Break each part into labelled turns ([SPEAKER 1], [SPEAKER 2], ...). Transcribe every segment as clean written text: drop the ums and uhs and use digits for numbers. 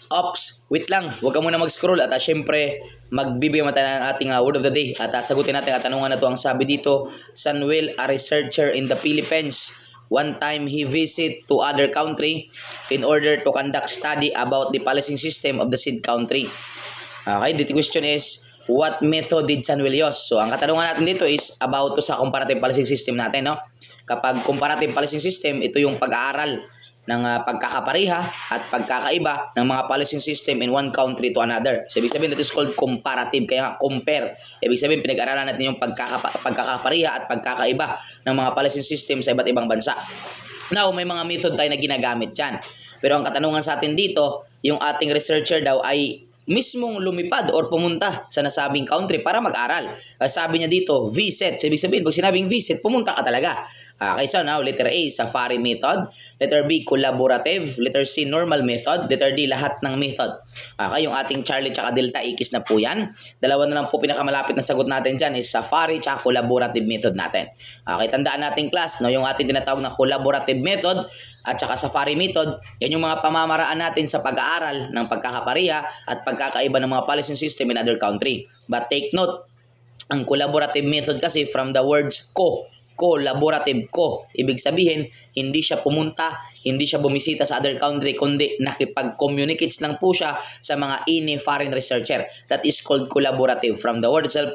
[SPEAKER 1] Ops, wait lang. Huwag ka muna mag-scroll at syempre magbibigay tayo ng ating word of the day at sagutin natin ang tanungan na to. Ang sabi dito, Samuel, a researcher in the Philippines. One time he visit to other country in order to conduct study about the policing system of the said country. Okay, the question is, what method did Samuel use? So, ang katanungan natin dito is about to sa comparative policing system natin, no? Kapag comparative policing system, ito yung pag-aaral ng pagkakapariha at pagkakaiba ng mga policing system in one country to another. So, ibig sabihin, that is called comparative. Kaya nga, compare. Ibig sabihin, pinag-aralan natin yung pagkakapariha at pagkakaiba ng mga policing system sa iba't ibang bansa. Now, may mga method tayo na ginagamit dyan. Pero ang katanungan sa atin dito, yung ating researcher daw ay mismong lumipad or pumunta sa nasabing country para mag-aral. Sabi niya dito, visit. So, ibig sabihin, pag sinabing visit, pumunta ka talaga. Okay, so now, letter A, safari method. Letter B, collaborative. Letter C, normal method. Letter D, lahat ng method. Okay, yung ating Charlie tsaka Delta, ikis na po yan. Dalawa na lang po pinakamalapit na sagot natin dyan is safari tsaka collaborative method natin. Okay, tandaan natin class, no, yung ating tinatawag na collaborative method at saka safari method, yan yung mga pamamaraan natin sa pag-aaral ng pagkakapariha at pagkakaiba ng mga policing system in other country. But take note, ang collaborative method kasi from the words collaborative ko. Ibig sabihin, hindi siya pumunta, hindi siya bumisita sa other country, kundi nakipag-communicates lang po siya sa mga foreign researcher. That is called collaborative. From the word itself,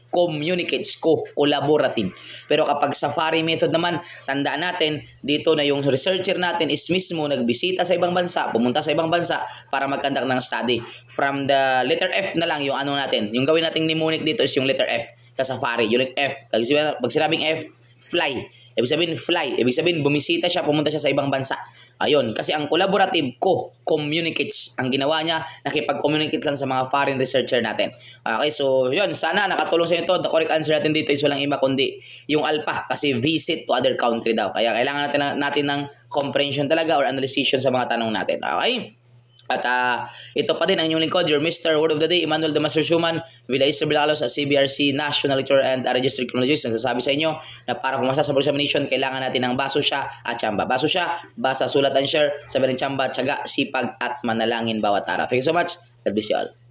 [SPEAKER 1] communicates, collaborative. Pero kapag safari method naman, tandaan natin, dito na yung researcher natin is mismo nagbisita sa ibang bansa, pumunta sa ibang bansa para mag-conduct ng study. From the letter F na lang yung ano natin. Yung gawin nating mnemonic dito is yung letter F sa safari. Yung F. Pag sinabing F, fly. Ibig sabihin, fly. Ibig sabihin, bumisita siya, pumunta siya sa ibang bansa. Ayun. Kasi ang collaborative communicates. Ang ginawa niya, nakipag-communicate lang sa mga foreign researcher natin. Okay, so yun. Sana nakatulong sa inyo ito. The correct answer natin dito is walang iba kundi yung alpha. Kasi visit to other country daw. Kaya kailangan natin ng comprehension talaga or analysis sa mga tanong natin. Okay? At ito pa din ang inyong lingkod, your Mr. Word of the Day, Emmanuel Damastor Schumann, Villa Isabelalos sa CBRC National Lecturer and Registered Criminologist. Nagsasabi sa inyo na para pumasa sa examination, kailangan natin ng baso siya at tsamba. Baso siya, basa, sulat, and share, sabi ng tsamba, tiyaga, sipag, at manalangin bawat araw. Thank you so much. God bless you all.